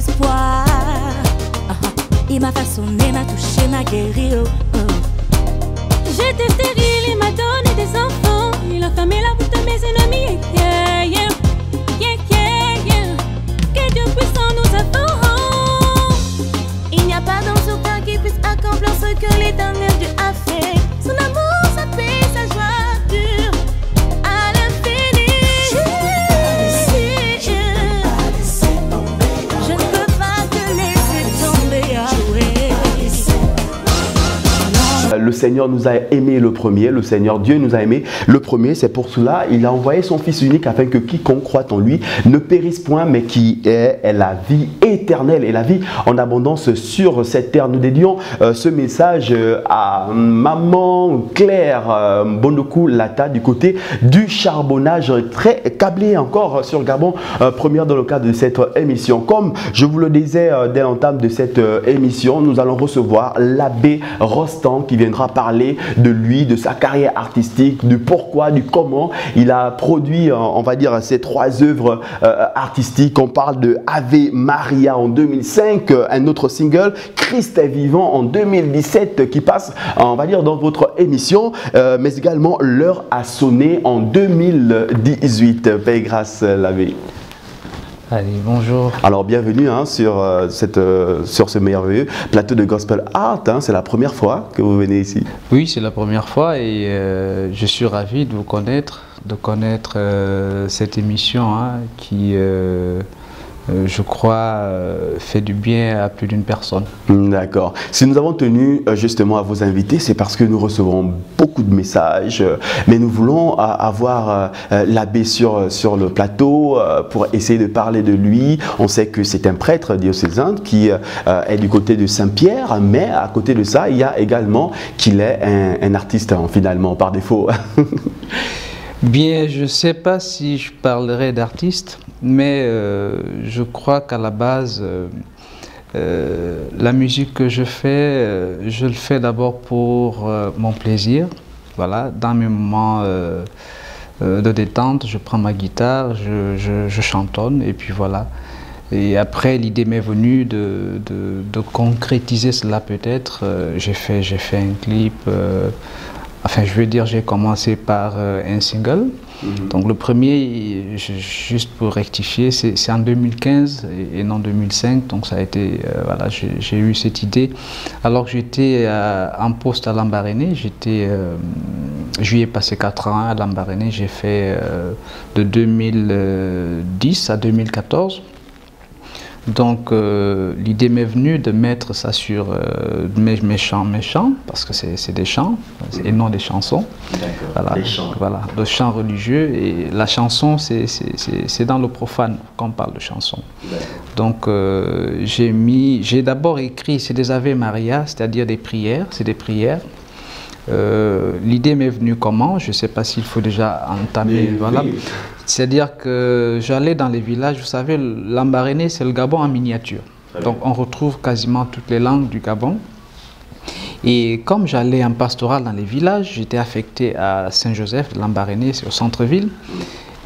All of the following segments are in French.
espoir. Il m'a façonné, m'a touché, m'a guéri. J'étais stérile, il m'a donné des enfants. Il a fermé la bouche de mes ennemis. Yeah, yeah, yeah, yeah, yeah. Que Dieu puissant nous avons. Il n'y a pas d'homme sur terre qui puisse accomplir ce que l'Éternel Dieu a fait. Son amour, sa paix, sa joie dure à l'infini. Je ne peux pas te laisser tomber, Yahweh. Le Seigneur nous a aimé le premier, le Seigneur Dieu nous a aimé le premier. C'est pour cela il a envoyé son Fils unique afin que quiconque croit en lui ne périsse point, mais qui ait la vie éternelle et la vie en abondance sur cette terre. Nous dédions ce message à Maman Claire Bondokou Lata du côté du charbonnage, très câblé encore sur Gabon première dans le cadre de cette émission. Comme je vous le disais dès l'entame de cette émission, nous allons recevoir l'abbé Rostand qui viendra parler de lui, de sa carrière artistique, du pourquoi, du comment il a produit, on va dire, ces trois œuvres artistiques. On parle de Ave Maria en 2005, un autre single, Christ est vivant en 2017 qui passe, on va dire, dans votre émission, mais également L'heure a sonné en 2018. Paix et grâce, l'abbé. Allez, bonjour. Alors bienvenue sur ce merveilleux plateau de Gospel Art. C'est la première fois que vous venez ici. Oui, c'est la première fois et je suis ravi de vous connaître, cette émission qui, je crois, fait du bien à plus d'une personne. D'accord. Si nous avons tenu justement à vous inviter, c'est parce que nous recevons beaucoup de messages, mais nous voulons avoir l'abbé sur le plateau pour essayer de parler de lui. On sait que c'est un prêtre diocésain qui est du côté de Saint-Pierre, mais à côté de ça, il y a également qu'il est un artiste finalement, par défaut. Bien, je ne sais pas si je parlerai d'artiste, mais je crois qu'à la base, la musique que je fais, je le fais d'abord pour mon plaisir. Voilà, dans mes moments de détente, je prends ma guitare, je chantonne et puis voilà. Et après, l'idée m'est venue de concrétiser cela peut-être. J'ai fait un clip. Enfin, je veux dire, j'ai commencé par un single. Donc le premier, juste pour rectifier, c'est en 2015 et non 2005. Donc ça a été, voilà, j'ai eu cette idée. Alors que j'étais en poste à Lambaréné, j'y ai passé 4 ans à Lambaréné. J'ai fait de 2010 à 2014. Donc l'idée m'est venue de mettre ça sur mes chants, parce que c'est des chants et non des chansons. Voilà, des chants. Voilà, de chants religieux. Et la chanson, c'est dans le profane qu'on parle de chanson. Donc j'ai d'abord écrit, c'est des Ave Maria, c'est-à-dire des prières, c'est des prières. L'idée m'est venue comment? Je ne sais pas s'il faut déjà entamer. Voilà. Oui. C'est-à-dire que j'allais dans les villages, vous savez, Lambaréné, c'est le Gabon en miniature. Donc on retrouve quasiment toutes les langues du Gabon. Et comme j'allais en pastoral dans les villages, j'étais affecté à Saint-Joseph de Lambaréné, c'est au centre-ville.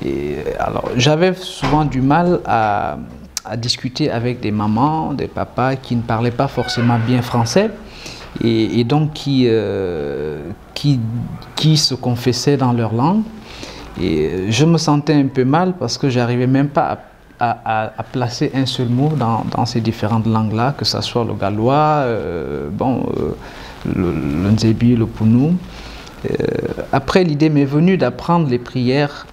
Et alors j'avais souvent du mal à discuter avec des mamans, des papas qui ne parlaient pas forcément bien français. Et donc qui se confessaient dans leur langue. Et je me sentais un peu mal parce que j'arrivais même pas à placer un seul mot dans ces différentes langues-là, que ce soit le gallois, le nzebi, le pounou. Après, l'idée m'est venue d'apprendre les prières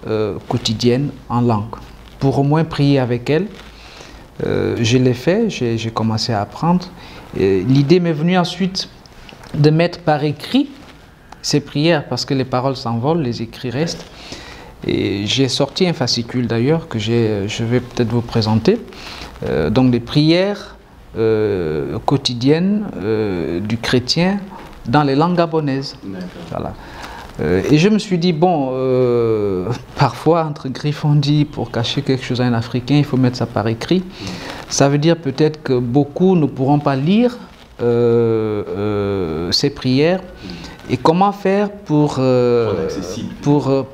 quotidiennes en langue, pour au moins prier avec elles. Je l'ai fait, j'ai commencé à apprendre. L'idée m'est venue ensuite de mettre par écrit ces prières, parce que les paroles s'envolent, les écrits restent. Et j'ai sorti un fascicule d'ailleurs que je vais peut-être vous présenter. Donc des prières quotidiennes du chrétien dans les langues gabonaises. Voilà. Et je me suis dit, bon, parfois, entre griffes, on dit, pour cacher quelque chose à un Africain, il faut mettre ça par écrit. Ça veut dire peut-être que beaucoup ne pourront pas lire ces prières. Et comment faire pour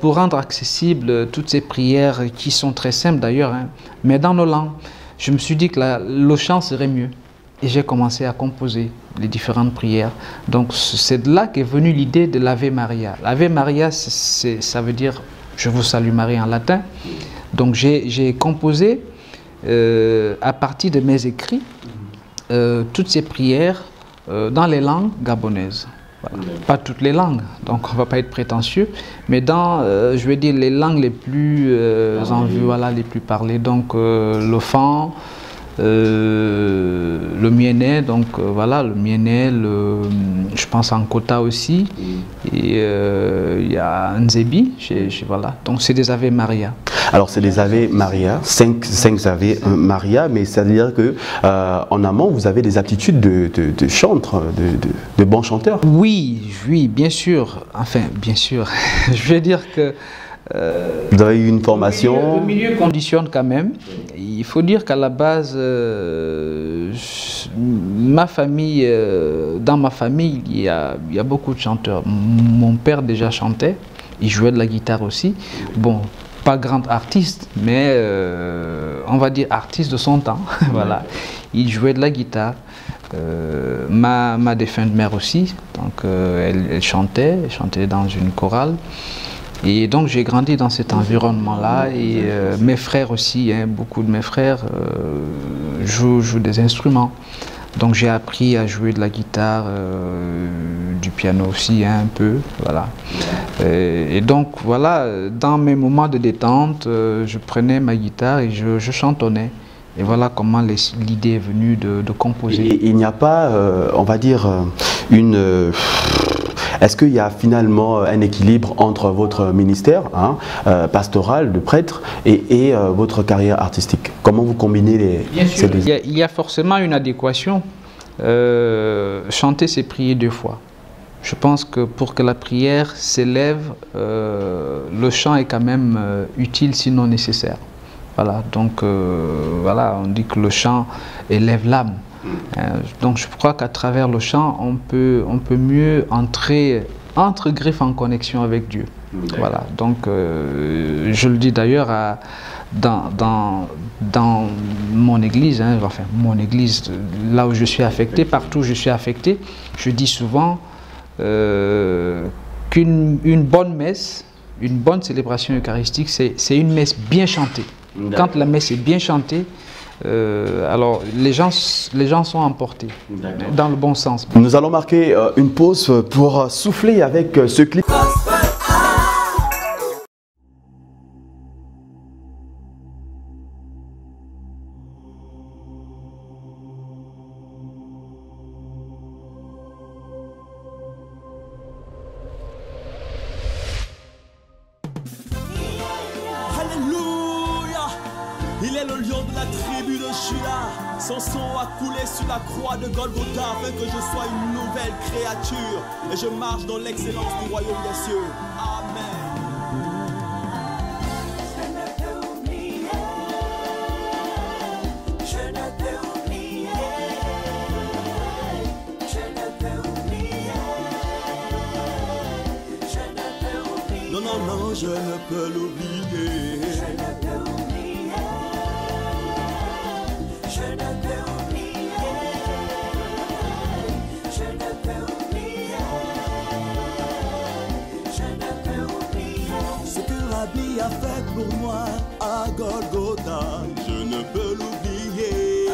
rendre accessibles toutes ces prières qui sont très simples d'ailleurs, hein, mais dans nos langues. je me suis dit que le chant serait mieux. Et j'ai commencé à composer les différentes prières. Donc c'est de là qu'est venue l'idée de l'Ave Maria. L'Ave Maria, ça veut dire « Je vous salue Marie » en latin. Donc j'ai composé à partir de mes écrits toutes ces prières dans les langues gabonaises. Voilà. Pas toutes les langues, donc on ne va pas être prétentieux, mais dans, je vais dire, les langues les plus en vue, voilà, les plus parlées. Donc le fan, le mienais, donc voilà, le mienais, je pense en Kota aussi, et il y a Nzebi, voilà. Donc c'est des Ave Maria. Alors c'est des Ave Maria, 5 Ave Maria, mais ça veut dire que en amont vous avez des aptitudes de chanteur, de bons chanteurs. Oui, bien sûr. Enfin, bien sûr. Je vais dire que vous avez eu une formation. Le milieu conditionne quand même. Il faut dire qu'à la base, ma famille, dans ma famille, il y a beaucoup de chanteurs. Mon père déjà chantait, il jouait de la guitare aussi. Bon, pas grand artiste, mais on va dire artiste de son temps. Voilà. Il jouait de la guitare. Ma défunte mère aussi, donc elle chantait dans une chorale. Et donc j'ai grandi dans cet environnement-là et mes frères aussi, hein, beaucoup de mes frères jouent des instruments. Donc j'ai appris à jouer de la guitare, du piano aussi hein, un peu, voilà. Et donc voilà, dans mes moments de détente, je prenais ma guitare et je chantonnais. Et voilà comment l'idée est venue de composer. Et il n'y a pas, on va dire, est-ce qu'il y a finalement un équilibre entre votre ministère pastoral de prêtre et votre carrière artistique? Comment vous combinez ces deux? Il y a forcément une adéquation. Chanter, c'est prier 2 fois. Je pense que pour que la prière s'élève, le chant est quand même utile, sinon nécessaire. Voilà, donc voilà, on dit que le chant élève l'âme. Donc je crois qu'à travers le chant, on peut mieux entrer entre griffes en connexion avec Dieu. Voilà, donc je le dis d'ailleurs dans mon église, hein, enfin mon église, là où je suis affecté, partout où je suis affecté, je dis souvent qu'une bonne messe, une bonne célébration eucharistique, c'est une messe bien chantée. Quand la messe est bien chantée, alors les gens sont emportés dans le bon sens. Nous allons marquer une pause pour souffler avec ce clip. Il est le lion de la tribu de Juda. Son sang a coulé sur la croix de Golgotha afin que je sois une nouvelle créature et je marche dans l'excellence du royaume des cieux. Amen. Non, non, non, je ne peux l'oublier. A fait pour moi à Golgotha, je ne peux l'oublier.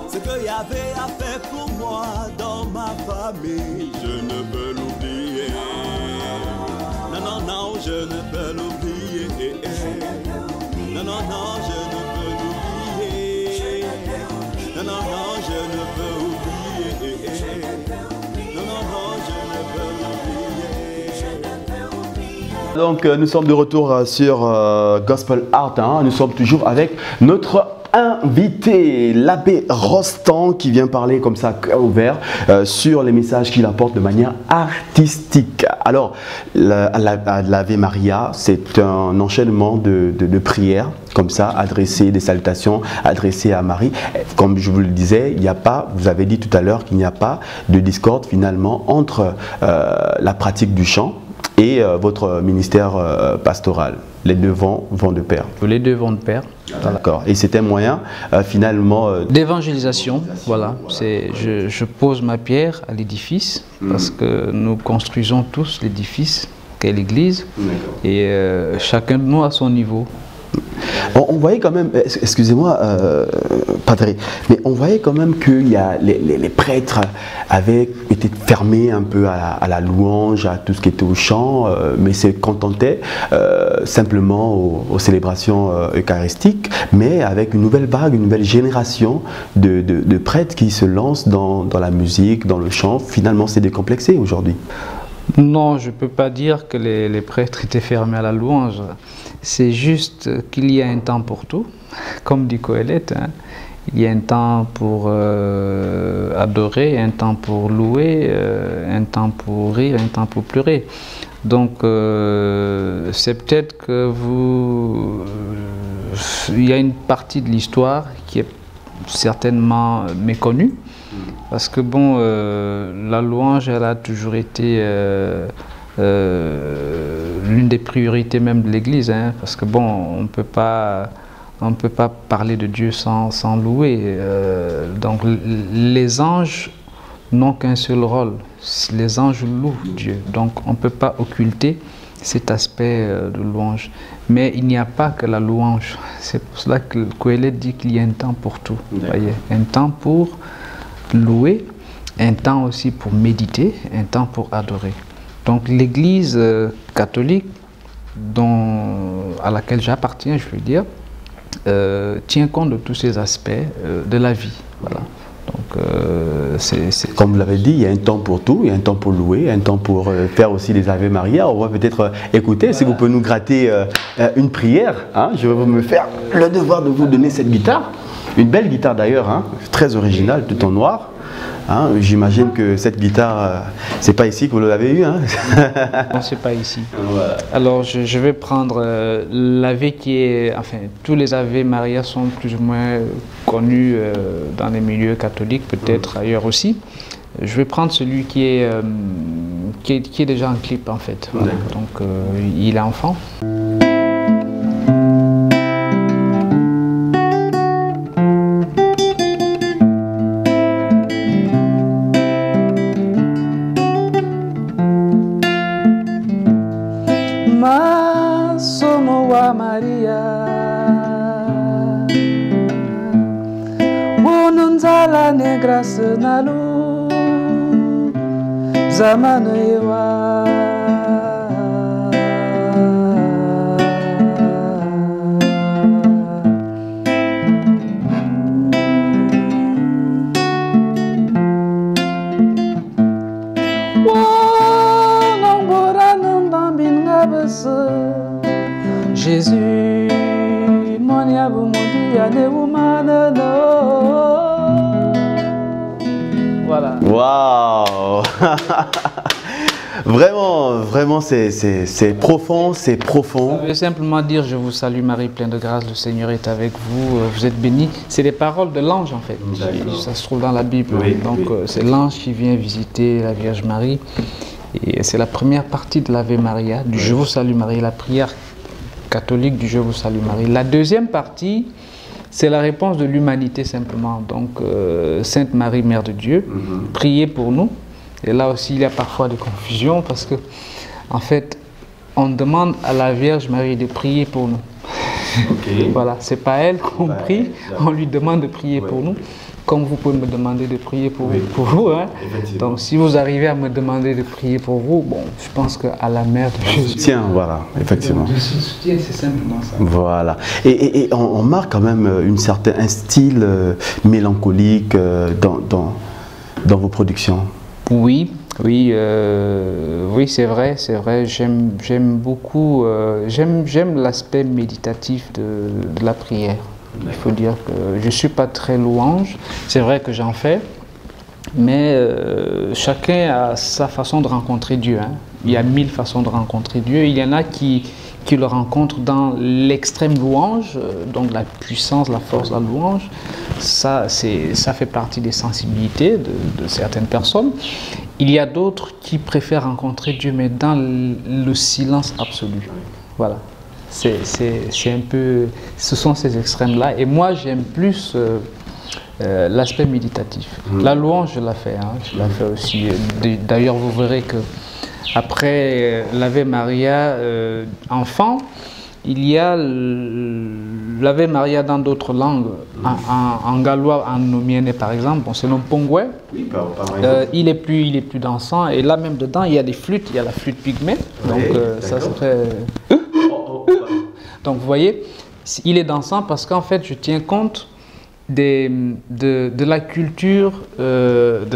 Ce que Yahvé a fait pour moi dans ma famille, je ne peux l'oublier. Non, non, non, je ne peux l'oublier. Non, non, non, je ne peux l'oublier. Non, non, non, je ne peux oublier. Non, non, non, je ne peux l'oublier. Donc nous sommes de retour sur Gospel Art, hein. Nous sommes toujours avec notre invité, l'abbé Rostand, qui vient parler comme ça, cœur ouvert, sur les messages qu'il apporte de manière artistique. Alors, l'Ave Maria, c'est un enchaînement de prières, comme ça, adressées, des salutations adressées à Marie. Comme je vous le disais, il n'y a pas, vous avez dit tout à l'heure qu'il n'y a pas de discorde finalement entre la pratique du chant et votre ministère pastoral. Les deux vont de pair. Les deux vont de pair. Voilà. D'accord. Et c'est un moyen finalement d'évangélisation. Voilà. Je pose ma pierre à l'édifice parce que nous construisons tous l'édifice qu'est l'Église et chacun de nous à son niveau. On voyait quand même, excusez-moi, Padre, mais on voyait quand même que les prêtres avaient été fermés un peu à la louange, à tout ce qui était au chant, mais se contentaient simplement aux célébrations eucharistiques, mais avec une nouvelle vague, une nouvelle génération de prêtres qui se lancent dans la musique, dans le chant. Finalement, c'est décomplexé aujourd'hui. Non, je ne peux pas dire que les prêtres étaient fermés à la louange. C'est juste qu'il y a un temps pour tout, comme dit Coëlette. Hein. Il y a un temps pour adorer, un temps pour louer, un temps pour rire, un temps pour pleurer. Donc, c'est peut-être que il y a une partie de l'histoire qui est certainement méconnue. Parce que bon, la louange, elle a toujours été l'une des priorités même de l'Église, hein, parce que bon, on ne peut pas parler de Dieu sans louer. Donc les anges n'ont qu'un seul rôle, les anges louent Dieu, donc on ne peut pas occulter cet aspect de louange. Mais il n'y a pas que la louange, c'est pour cela que Coëlette dit qu'il y a un temps pour tout, voyez, un temps pour louer, un temps aussi pour méditer, un temps pour adorer. Donc l'Église catholique à laquelle j'appartiens, je veux dire, tient compte de tous ces aspects de la vie. Voilà. Donc, comme vous l'avez dit, il y a un temps pour tout, il y a un temps pour louer, un temps pour faire aussi les Ave Maria. On va peut-être écouter, si vous pouvez nous gratter une prière. Hein, je vais me faire le devoir de vous donner cette guitare. Une belle guitare d'ailleurs, hein, très originale, tout en noir. Hein, j'imagine que cette guitare, c'est pas ici que vous l'avez eue. Hein. Non, c'est pas ici. Voilà. Alors, je vais prendre l'Ave qui est... Enfin, tous les Ave Maria sont plus ou moins connus dans les milieux catholiques, peut-être ailleurs aussi. Je vais prendre celui qui est déjà en clip, en fait. Voilà. Donc, il est enfant. Graça na luz, zamana ewa. Não bora não dambin gabasa. Jésus, mon yabu mudi ane humana no. Voilà. Waouh. Vraiment, c'est profond, c'est profond. Je vais simplement dire, je vous salue Marie, pleine de grâce, le Seigneur est avec vous, vous êtes bénie. C'est les paroles de l'ange en fait, ça se trouve dans la Bible. Oui, donc c'est l'ange qui vient visiter la Vierge Marie. Et c'est la première partie de l'Ave Maria, du Je vous salue Marie, la prière catholique du Je vous salue Marie. La deuxième partie, c'est la réponse de l'humanité simplement. Donc, Sainte Marie, Mère de Dieu, priez pour nous. Et là aussi, il y a parfois des confusions parce que, en fait, on demande à la Vierge Marie de prier pour nous. Okay. Voilà, c'est pas elle qu'on prie, on lui demande de prier pour nous. Comme vous pouvez me demander de prier pour vous. Hein. Donc, si vous arrivez à me demander de prier pour vous, bon, je pense qu'à la Mère de Jésus... Soutien, voilà, effectivement. Le soutien, c'est simplement ça. Voilà. Et on marque quand même un style mélancolique dans vos productions. Oui, c'est vrai. J'aime beaucoup, j'aime l'aspect méditatif de la prière. Il faut dire que je ne suis pas très louange, c'est vrai que j'en fais, mais chacun a sa façon de rencontrer Dieu. Hein. Il y a 1000 façons de rencontrer Dieu. Il y en a qui le rencontrent dans l'extrême louange, donc la puissance, la force de la louange. Ça fait partie des sensibilités de certaines personnes. Il y a d'autres qui préfèrent rencontrer Dieu, mais dans le silence absolu. Voilà. C'est un peu... Ce sont ces extrêmes-là. Et moi, j'aime plus l'aspect méditatif. La louange, je la fais. Hein, je la fais aussi. D'ailleurs, vous verrez que après l'Ave Maria enfant, il y a l'Ave Maria dans d'autres langues. En gallois, en nomiéné par exemple, bon, c'est l'Ompongwe. Oui, il est plus dansant. Et là même dedans, il y a des flûtes. Il y a la flûte pygmée. Donc ça serait... Donc vous voyez, il est dansant parce qu'en fait, je tiens compte de la culture, de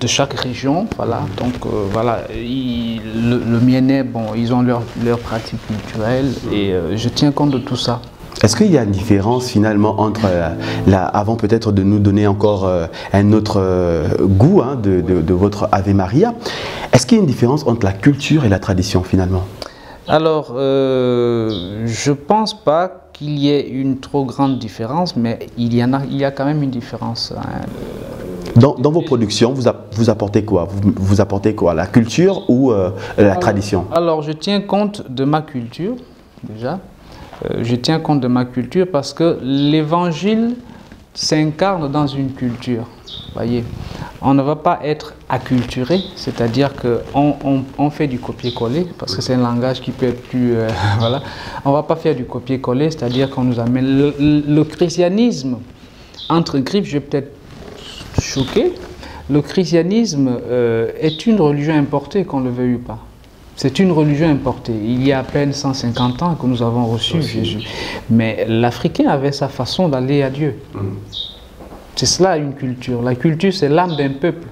chaque région. Voilà. Donc voilà, le Mienais, bon, ils ont leur pratique culturelle et je tiens compte de tout ça. Est-ce qu'il y a une différence finalement entre, avant peut-être de nous donner encore un autre goût hein, de votre Ave Maria, est-ce qu'il y a une différence entre la culture et la tradition finalement? Alors, je ne pense pas qu'il y ait une trop grande différence, mais il y a quand même une différence. Hein. Dans vos productions, vous apportez quoi? Vous apportez quoi? La culture ou la tradition? Alors, je tiens compte de ma culture, déjà. Je tiens compte de ma culture parce que l'évangile s'incarne dans une culture. Voyez, on ne va pas être acculturé, c'est-à-dire qu'on fait du copier-coller, parce que c'est un langage qui peut être plus... voilà. On ne va pas faire du copier-coller, c'est-à-dire qu'on nous amène... Le christianisme, entre griffes, je vais peut-être choquer, le christianisme est une religion importée, qu'on le veuille ou pas. C'est une religion importée. Il y a à peine 150 ans que nous avons reçu Jésus. Mais l'Africain avait sa façon d'aller à Dieu. C'est cela une culture. La culture, c'est l'âme d'un peuple.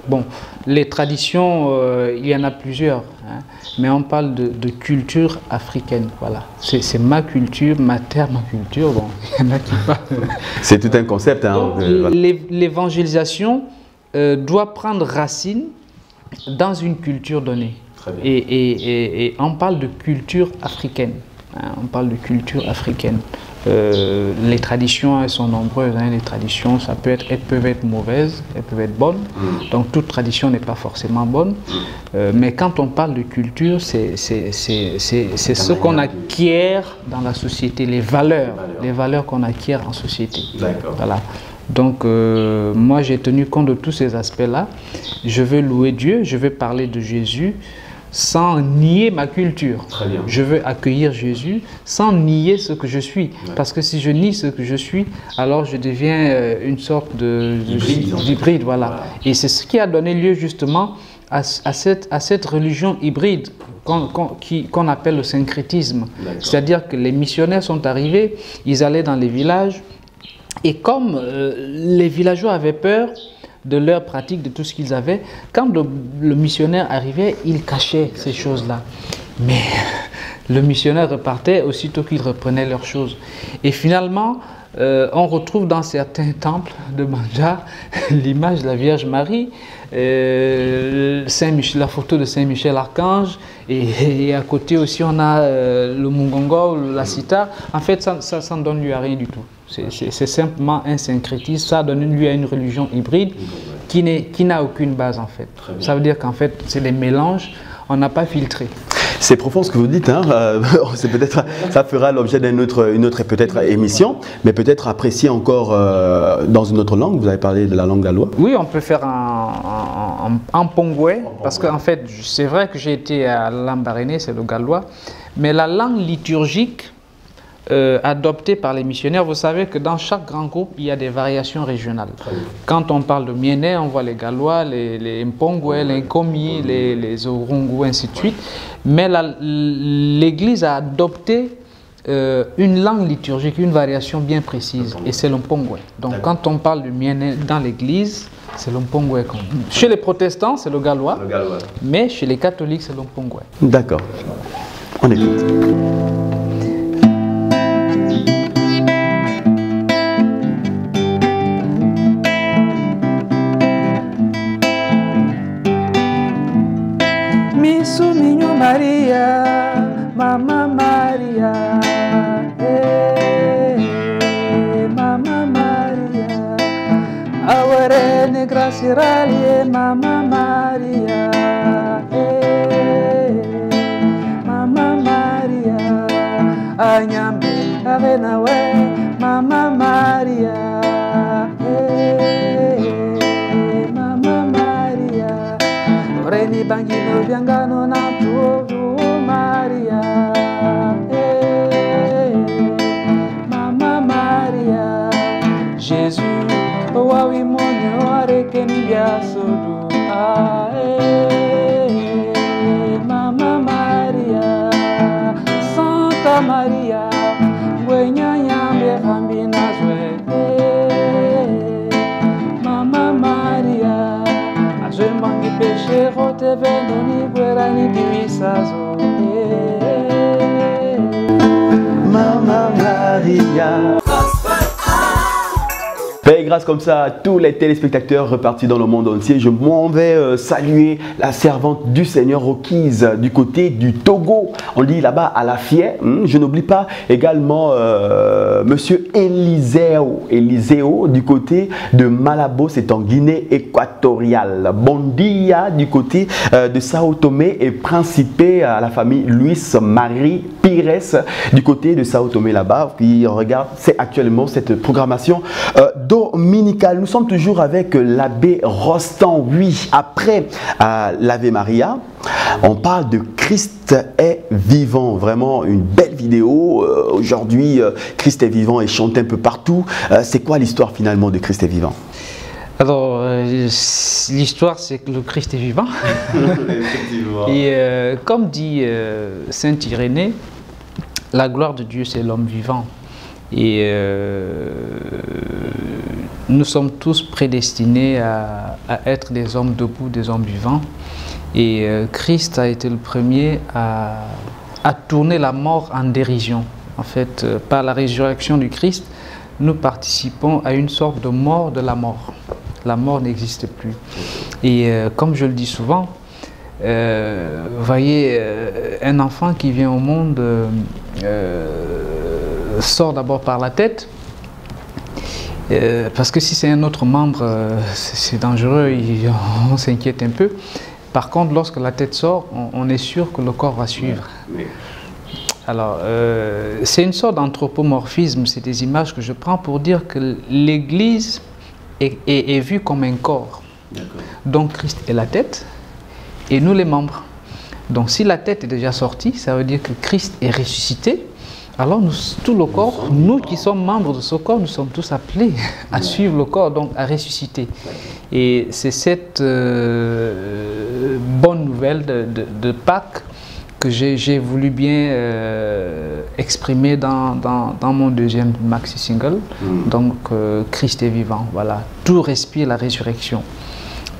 Bon, les traditions, il y en a plusieurs, hein, mais on parle de culture africaine. Voilà, c'est ma culture, ma terre, ma culture. Bon, il y en a qui parlent. C'est tout un concept. Hein, l'évangélisation doit prendre racine dans une culture donnée. Et on parle de culture africaine. Hein, on parle de culture africaine. Les traditions, elles sont nombreuses. Hein, les traditions, elles peuvent être mauvaises, elles peuvent être bonnes. Donc toute tradition n'est pas forcément bonne. Mais quand on parle de culture, c'est ce qu'on acquiert dans la société, les valeurs qu'on acquiert en société. Voilà. Donc moi j'ai tenu compte de tous ces aspects-là. Je veux louer Dieu, je veux parler de Jésus sans nier ma culture. Je veux accueillir Jésus sans nier ce que je suis. Parce que si je nie ce que je suis, alors je deviens une sorte d'hybride. Voilà. Et c'est ce qui a donné lieu justement à cette religion hybride qu'on appelle le syncrétisme. C'est-à-dire que les missionnaires sont arrivés, ils allaient dans les villages, et comme les villageois avaient peur de leur pratique, de tout ce qu'ils avaient, quand le missionnaire arrivait, il cachait ces choses-là. Mais le missionnaire repartait aussitôt qu'ils reprenaient leurs choses. Et finalement, on retrouve dans certains temples de Banja l'image de la Vierge Marie, la photo de Saint Michel Archange, et à côté aussi on a le Mungongo, la sitar. En fait, ça ne donne lieu à rien du tout. C'est simplement un syncrétisme, ça donne lieu à une religion hybride qui n'a aucune base en fait. Ça veut dire qu'en fait c'est des mélanges, on n'a pas filtré. C'est profond ce que vous dites, hein. Ça fera l'objet d'une autre peut-être émission, mais peut-être apprécier encore dans une autre langue. Vous avez parlé de la langue galloise. Oui, on peut faire en pongwe, parce qu'en fait c'est vrai que j'ai été à Lambaréné, c'est le gallois, mais la langue liturgique adoptée par les missionnaires, vous savez que dans chaque grand groupe, il y a des variations régionales. Quand on parle de Mienais, on voit les Gallois, les Mpongwe, les Nkomi, les Orungu, ainsi de suite. Mais l'Église a adopté une langue liturgique, une variation bien précise, et c'est le Mpongwe. Donc quand on parle du Mienais dans l'Église, c'est le Mpongwe. Chez les protestants, c'est le Gallois, mais chez les catholiques, c'est le Mpongwe. D'accord. On écoute. Maria, Mama Maria, Mama Maria, Werene graciralie Mama Maria. Mama Maria. Anyambe avenawe Mama Maria. Mama Maria. Reni bangino biangano na tu Maria. Mama Maria. Jésus, wawi monyo arekeni biasodu. Mama Maria. Santa Maria. Gwenya nyambe hambina zwe. Mama Maria. Azembangi peche rote venoni bwerani diwisazo. Mama Maria. Paix et grâce comme ça à tous les téléspectateurs repartis dans le monde entier. Je m'en vais saluer la servante du Seigneur Rocky's du côté du Togo. On dit là-bas à la Fier. Je n'oublie pas également Monsieur Eliseo du côté de Malabo, c'est en Guinée équatoriale. Bondia du côté de Sao Tomé et Principe à la famille Luis Marie Pires du côté de Sao Tomé là-bas. Puis on regarde, c'est actuellement cette programmation dominicale. Nous sommes toujours avec l'abbé Rostand. Oui, après l'Ave Maria, on parle de Christ est vivant. Vraiment une belle vidéo. Aujourd'hui, Christ est vivant et chante un peu partout. C'est quoi l'histoire finalement de Christ est vivant? Alors, l'histoire, c'est que le Christ est vivant. Et comme dit Saint Irénée, la gloire de Dieu, c'est l'homme vivant. Et nous sommes tous prédestinés à être des hommes debout, des hommes vivants. Et Christ a été le premier à tourner la mort en dérision. En fait, par la résurrection du Christ, nous participons à une sorte de mort de la mort. La mort n'existe plus. Et comme je le dis souvent, vous voyez, un enfant qui vient au monde sort d'abord par la tête, parce que si c'est un autre membre, c'est dangereux, on s'inquiète un peu. Par contre, lorsque la tête sort, on est sûr que le corps va suivre. Alors, c'est une sorte d'anthropomorphisme, c'est des images que je prends pour dire que l'Église est vue comme un corps. Donc Christ est la tête et nous les membres. Donc si la tête est déjà sortie, ça veut dire que Christ est ressuscité. Alors nous, tout le corps, nous qui sommes membres de ce corps, nous sommes tous appelés à suivre le corps, donc à ressusciter. Et c'est cette bonne nouvelle de Pâques que j'ai voulu bien exprimer dans mon deuxième maxi single. Donc Christ est vivant, voilà. Tout respire la résurrection.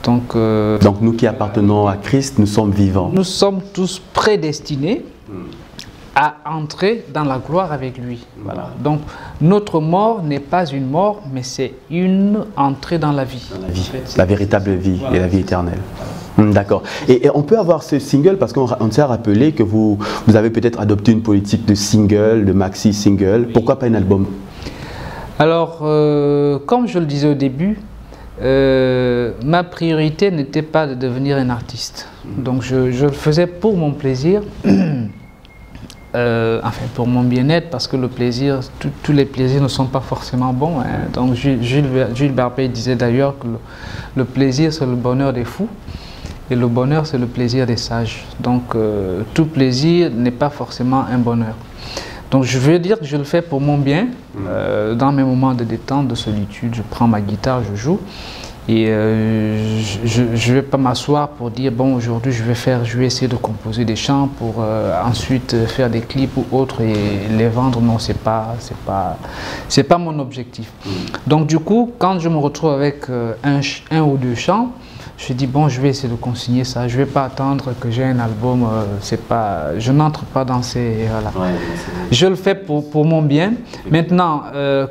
Donc nous qui appartenons à Christ, nous sommes vivants. Nous sommes tous prédestinés à entrer dans la gloire avec lui. Voilà. Donc notre mort n'est pas une mort, mais c'est une entrée dans la vie. Dans la vie, la véritable vie, voilà. Et la vie éternelle. D'accord. Et on peut avoir ce single parce qu'on s'est rappelé que vous avez peut-être adopté une politique de single, de maxi single. Oui. Pourquoi pas un album? Alors, comme je le disais au début, ma priorité n'était pas de devenir un artiste. Donc je le faisais pour mon plaisir. Enfin pour mon bien-être, parce que le plaisir, tous les plaisirs ne sont pas forcément bons. Hein. Donc Jules Barbet disait d'ailleurs que le plaisir c'est le bonheur des fous et le bonheur c'est le plaisir des sages. Donc tout plaisir n'est pas forcément un bonheur. Donc je veux dire que je le fais pour mon bien. Dans mes moments de détente, de solitude, je prends ma guitare, je joue. Et je ne vais pas m'asseoir pour dire, bon, aujourd'hui je vais essayer de composer des chants pour ensuite faire des clips ou autres et les vendre. Non, c'est pas mon objectif. Donc du coup, quand je me retrouve avec un ou deux chants, je dis, bon, je vais essayer de consigner ça. Je ne vais pas attendre que j'ai un album. Je n'entre pas dans ces... Voilà. Ouais, je le fais pour mon bien. Maintenant,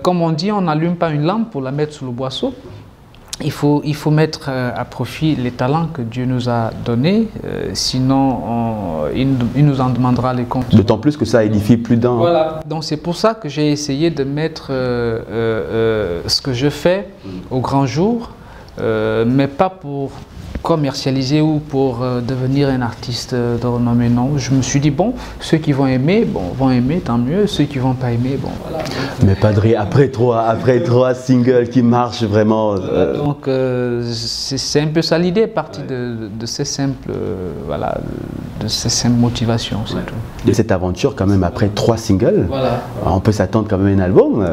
comme on dit, on n'allume pas une lampe pour la mettre sous le boisseau. Il faut mettre à profit les talents que Dieu nous a donnés, sinon il nous en demandera les comptes. D'autant plus que ça édifie plus d'un. Voilà, donc c'est pour ça que j'ai essayé de mettre ce que je fais au grand jour mais pas pour commercialiser ou pour devenir un artiste de renommée, non. Je me suis dit, bon, ceux qui vont aimer, bon, vont aimer, tant mieux. Ceux qui vont pas aimer, bon, voilà. Mais Padre, après trois singles qui marchent vraiment... Donc, c'est un peu ça l'idée, partie de ces simples, voilà, de ces simples motivations, c'est tout. De cette aventure, quand même, après 3 singles, voilà. On peut s'attendre quand même à un album.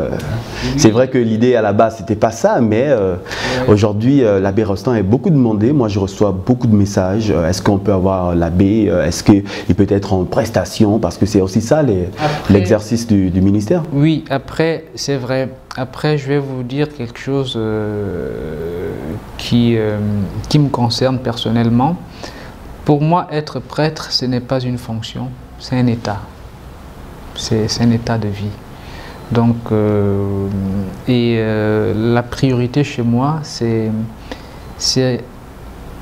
C'est vrai que l'idée à la base, c'était pas ça, mais aujourd'hui, l'abbé Rostand est beaucoup demandé. Moi, je reçois beaucoup de messages. Est-ce qu'on peut avoir l'abbé? Est-ce qu'il peut être en prestation? Parce que c'est aussi ça l'exercice du ministère. Oui, après, c'est vrai. Après, je vais vous dire quelque chose qui me concerne personnellement. Pour moi, être prêtre, ce n'est pas une fonction, c'est un état. C'est un état de vie. Donc, la priorité chez moi, c'est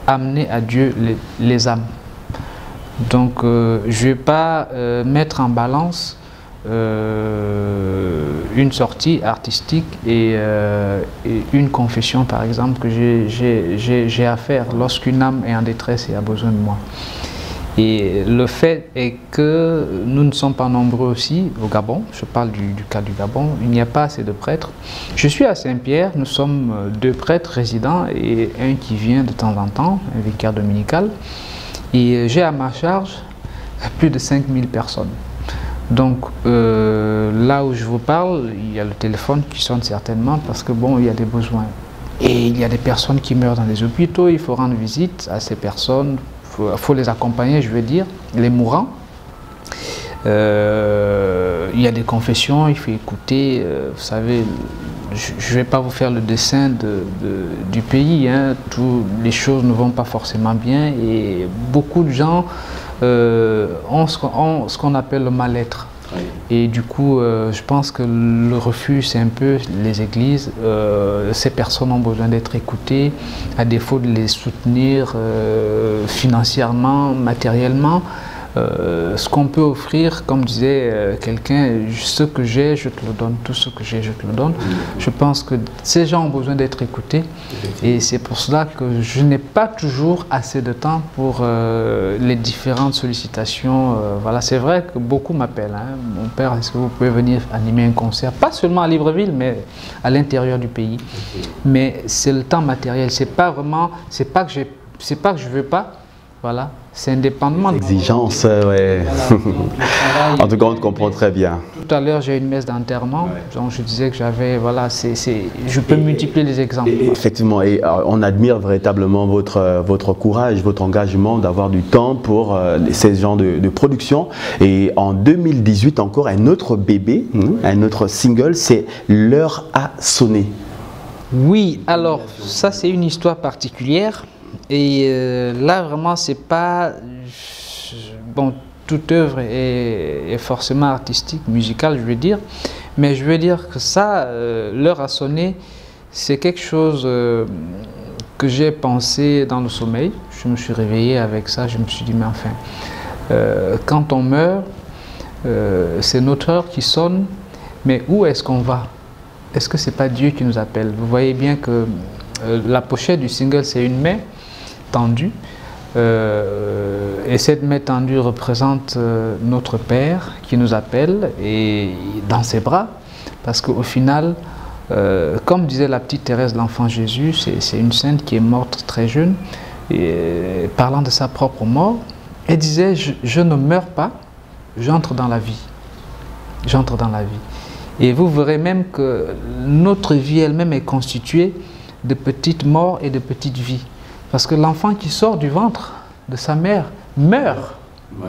amener à Dieu les âmes. Donc, je ne vais pas mettre en balance une sortie artistique et une confession, par exemple, que j'ai à faire lorsqu'une âme est en détresse et a besoin de moi. Et le fait est que nous ne sommes pas nombreux aussi au Gabon. Je parle du cas du Gabon. Il n'y a pas assez de prêtres. Je suis à Saint-Pierre. Nous sommes 2 prêtres résidents et un qui vient de temps en temps, un vicaire dominical. Et j'ai à ma charge plus de 5000 personnes. Donc là où je vous parle, il y a le téléphone qui sonne certainement parce que bon, il y a des besoins. Et il y a des personnes qui meurent dans les hôpitaux. Il faut rendre visite à ces personnes. Il faut les accompagner, je veux dire, les mourants. Il y a des confessions, il faut écouter. Vous savez, je ne vais pas vous faire le dessin du pays. Hein. Les choses ne vont pas forcément bien et beaucoup de gens ont ce qu'on appelle le mal-être. Et du coup, je pense que le refuge, c'est un peu les églises. Ces personnes ont besoin d'être écoutées, à défaut de les soutenir financièrement, matériellement. Ce qu'on peut offrir, comme disait quelqu'un, ce que j'ai, je te le donne, tout ce que j'ai, je te le donne. Je pense que ces gens ont besoin d'être écoutés et c'est pour cela que je n'ai pas toujours assez de temps pour les différentes sollicitations. Voilà, c'est vrai que beaucoup m'appellent. Hein. Mon père, est-ce que vous pouvez venir animer un concert? Pas seulement à Libreville, mais à l'intérieur du pays. Mais c'est le temps matériel. C'est pas vraiment, c'est pas que je veux pas. Voilà, c'est indépendamment. L'exigence, ouais. En tout cas, on te comprend très bien. Tout à l'heure, j'ai une messe d'enterrement, donc je disais que j'avais, voilà, je peux multiplier les exemples. Effectivement, et on admire véritablement votre courage, votre engagement d'avoir du temps pour ces genres de production. Et en 2018, encore un autre bébé, un autre single, c'est L'heure a sonné. Oui, alors, ça c'est une histoire particulière. Et là, vraiment, c'est pas... Bon, toute œuvre est forcément artistique, musicale, je veux dire. Mais je veux dire que ça, L'heure a sonné, c'est quelque chose que j'ai pensé dans le sommeil. Je me suis réveillé avec ça, je me suis dit, mais enfin, quand on meurt, c'est notre heure qui sonne, mais où est-ce qu'on va? Est-ce que c'est pas Dieu qui nous appelle? Vous voyez bien que la pochette du single, c'est une main tendue, et cette main tendue représente notre Père qui nous appelle et dans ses bras, parce qu'au final, comme disait la petite Thérèse de l'Enfant Jésus, c'est une sainte qui est morte très jeune, et parlant de sa propre mort, elle disait je ne meurs pas, j'entre dans la vie, j'entre dans la vie. Et vous verrez même que notre vie elle-même est constituée de petites morts et de petites vies. Parce que l'enfant qui sort du ventre de sa mère meurt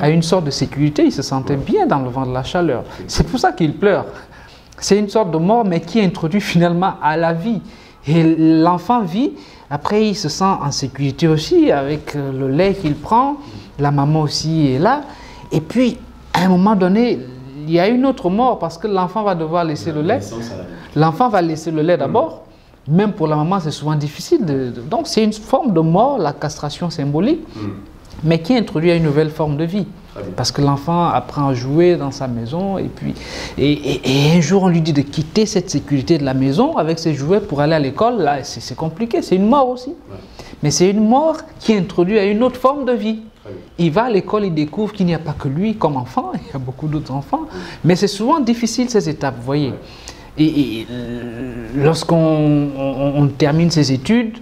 à une sorte de sécurité, il se sentait bien dans le vent de la chaleur. C'est pour ça qu'il pleure. C'est une sorte de mort, mais qui introduit finalement à la vie. Et l'enfant vit, après il se sent en sécurité aussi avec le lait qu'il prend, la maman aussi est là. Et puis, à un moment donné, il y a une autre mort parce que l'enfant va devoir laisser le lait. L'enfant va laisser le lait d'abord. Même pour la maman, c'est souvent difficile. Donc, c'est une forme de mort, la castration symbolique. mais qui introduit une nouvelle forme de vie. Parce que l'enfant apprend à jouer dans sa maison et puis un jour on lui dit de quitter cette sécurité de la maison avec ses jouets pour aller à l'école. Là, c'est compliqué, c'est une mort aussi. Mais c'est une mort qui introduit à une autre forme de vie. Il va à l'école, il découvre qu'il n'y a pas que lui comme enfant, il y a beaucoup d'autres enfants. Mais c'est souvent difficile ces étapes, vous voyez. Et lorsqu'on termine ses études,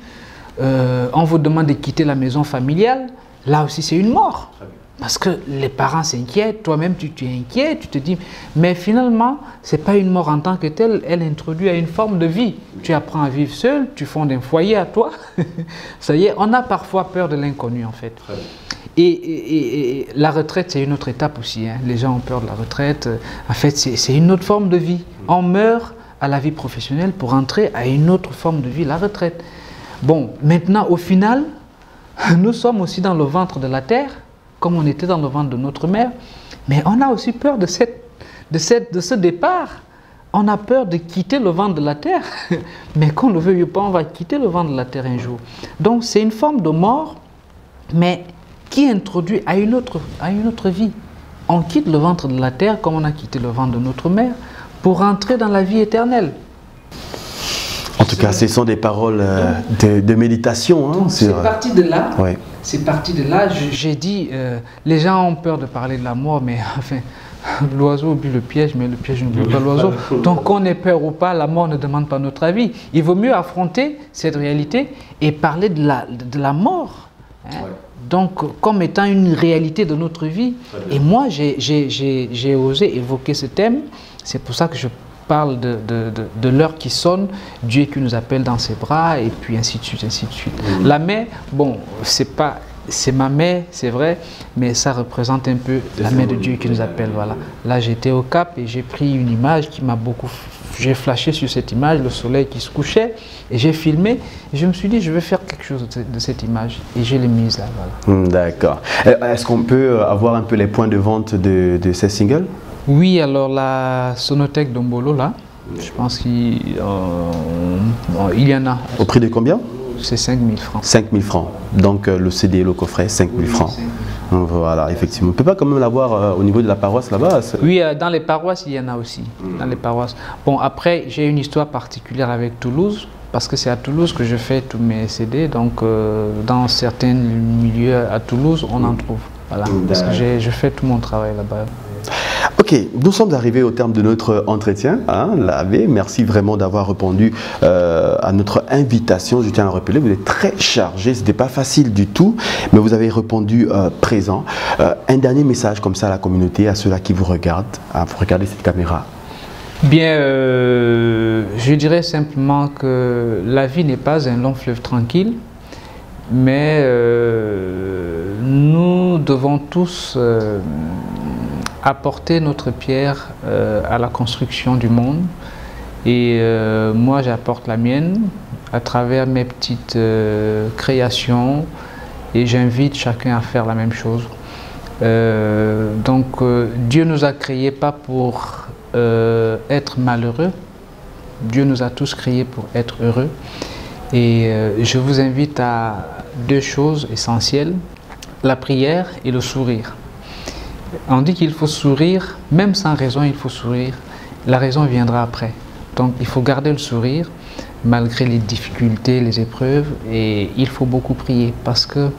on vous demande de quitter la maison familiale, là aussi c'est une mort. Parce que les parents s'inquiètent, toi-même tu es inquiet, tu te dis, mais finalement, ce n'est pas une mort en tant que telle, elle introduit à une forme de vie. Tu apprends à vivre seul, tu fondes un foyer à toi. Ça y est, on a parfois peur de l'inconnu en fait. Et la retraite, c'est une autre étape aussi. Hein. Les gens ont peur de la retraite. En fait, c'est une autre forme de vie. On meurt à la vie professionnelle pour entrer à une autre forme de vie, la retraite. Bon, maintenant, au final, nous sommes aussi dans le ventre de la terre, comme on était dans le ventre de notre mère, mais on a aussi peur de ce départ. On a peur de quitter le ventre de la terre, mais qu'on ne le veuille pas, on va quitter le ventre de la terre un jour. Donc c'est une forme de mort, mais qui introduit à une autre vie. On quitte le ventre de la terre comme on a quitté le ventre de notre mère pour entrer dans la vie éternelle. En tout cas, ce sont des paroles de méditation. Hein, c'est parti de là. Ouais. C'est parti de là. J'ai dit, les gens ont peur de parler de la mort, mais enfin, l'oiseau oublie le piège, mais le piège n'oublie pas l'oiseau. Donc qu'on ait peur ou pas, la mort ne demande pas notre avis. Il vaut mieux affronter cette réalité et parler de la mort. Hein. Ouais. Donc, comme étant une réalité de notre vie. Et moi, j'ai osé évoquer ce thème. C'est pour ça que je parle de l'heure qui sonne, Dieu qui nous appelle dans ses bras, et puis ainsi de suite, ainsi de suite. La main, bon, c'est ma main, c'est vrai, mais ça représente un peu la main de Dieu qui nous appelle, voilà. Là, j'étais au Cap et j'ai pris une image qui m'a beaucoup... J'ai flashé sur cette image, le soleil qui se couchait, et j'ai filmé, et je me suis dit, je vais faire quelque chose de cette image, et je l'ai mise là, voilà. D'accord. Est-ce qu'on peut avoir un peu les points de vente de ces singles? Oui, alors la Sonothèque d'Ombolo, là, je pense qu'il y en a. Au prix de combien? C'est 5 000 francs. 5 000 francs. Donc le CD, le coffret, 5 000 francs. Voilà, effectivement. On ne peut pas quand même l'avoir au niveau de la paroisse là-bas? Oui, dans les paroisses, il y en a aussi. Dans les paroisses. Bon, après, j'ai une histoire particulière avec Toulouse, parce que c'est à Toulouse que je fais tous mes CD. Donc, dans certains milieux à Toulouse, on en trouve. Voilà, parce que je fais tout mon travail là-bas. Ok, nous sommes arrivés au terme de notre entretien, hein, l'abbé. Merci vraiment d'avoir répondu à notre invitation. Je tiens à rappeler, vous êtes très chargé, ce n'était pas facile du tout, mais vous avez répondu présent. Un dernier message comme ça à la communauté, à ceux-là qui vous regardent, vous regardez cette caméra. Bien, je dirais simplement que la vie n'est pas un long fleuve tranquille, mais nous devons tous apporter notre pierre à la construction du monde. Et moi, j'apporte la mienne à travers mes petites créations et j'invite chacun à faire la même chose. Donc, Dieu nous a créés pas pour être malheureux. Dieu nous a tous créés pour être heureux. Et je vous invite à deux choses essentielles, la prière et le sourire. On dit qu'il faut sourire, même sans raison, il faut sourire. La raison viendra après. Donc, il faut garder le sourire, malgré les difficultés, les épreuves. Et il faut beaucoup prier, parce que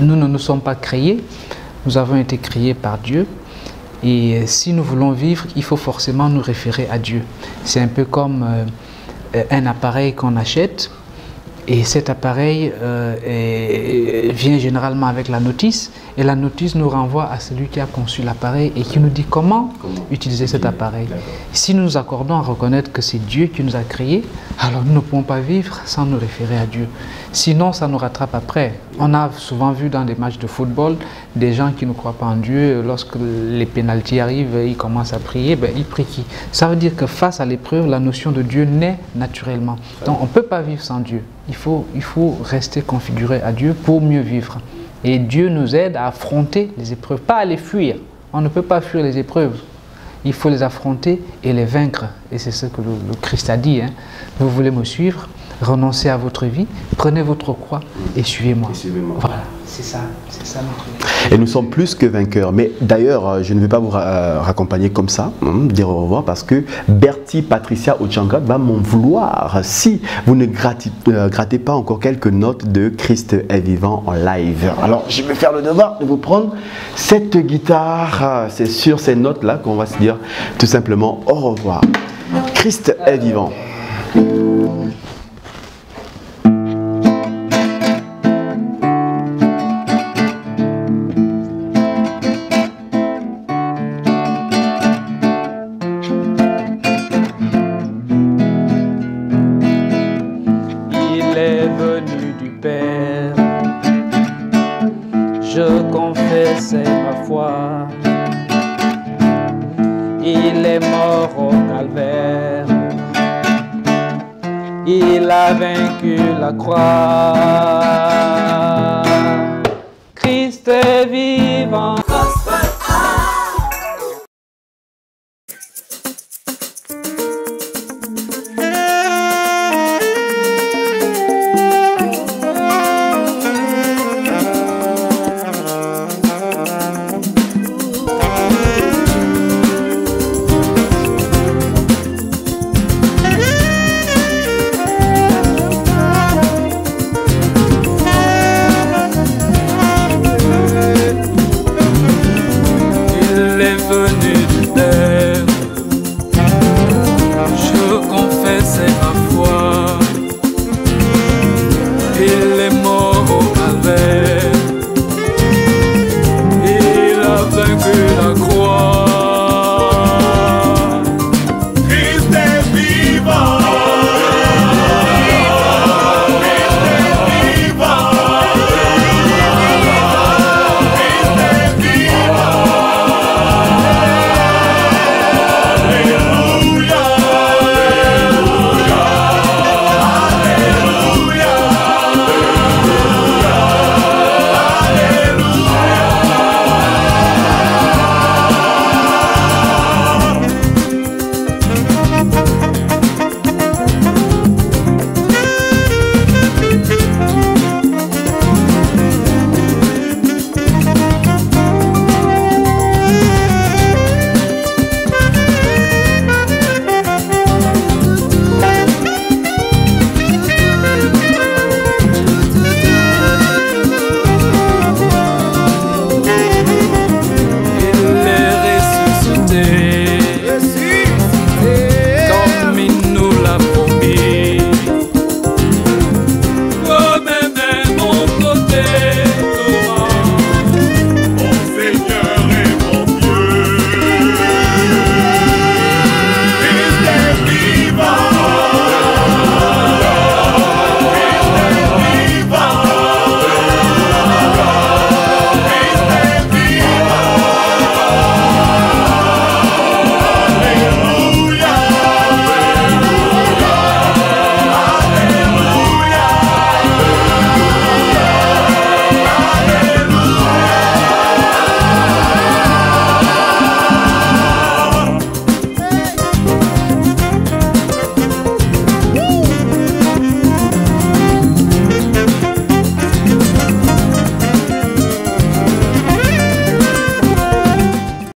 nous ne nous sommes pas créés. Nous avons été créés par Dieu. Et si nous voulons vivre, il faut forcément nous référer à Dieu. C'est un peu comme un appareil qu'on achète. Et cet appareil vient généralement avec la notice, et la notice nous renvoie à celui qui a conçu l'appareil et qui nous dit comment utiliser cet appareil. Si nous nous accordons à reconnaître que c'est Dieu qui nous a créés, alors nous ne pouvons pas vivre sans nous référer à Dieu. Sinon, ça nous rattrape après. On a souvent vu dans des matchs de football des gens qui ne croient pas en Dieu, lorsque les pénaltys arrivent, ils commencent à prier, ben, ils prient qui? Ça veut dire que face à l'épreuve, la notion de Dieu naît naturellement. Donc on ne peut pas vivre sans Dieu. Il faut rester configuré à Dieu pour mieux vivre. Et Dieu nous aide à affronter les épreuves, pas à les fuir. On ne peut pas fuir les épreuves. Il faut les affronter et les vaincre. Et c'est ce que le Christ a dit. Hein. Vous voulez me suivre? renoncez à votre vie, prenez votre croix et suivez-moi. Suivez-moi. Voilà, c'est ça notre vie. Et nous sommes plus que vainqueurs. Mais d'ailleurs, je ne vais pas vous raccompagner comme ça, dire au revoir, parce que Bertie Patricia Ochanga va m'en vouloir si vous ne grattez pas encore quelques notes de Christ est vivant en live. Alors, je vais faire le devoir de vous prendre cette guitare. C'est sur ces notes-là qu'on va se dire tout simplement au revoir. Christ est vivant. Je confessais ma foi. Il est mort au calvaire. Il a vaincu la croix. Christ est vivant. Il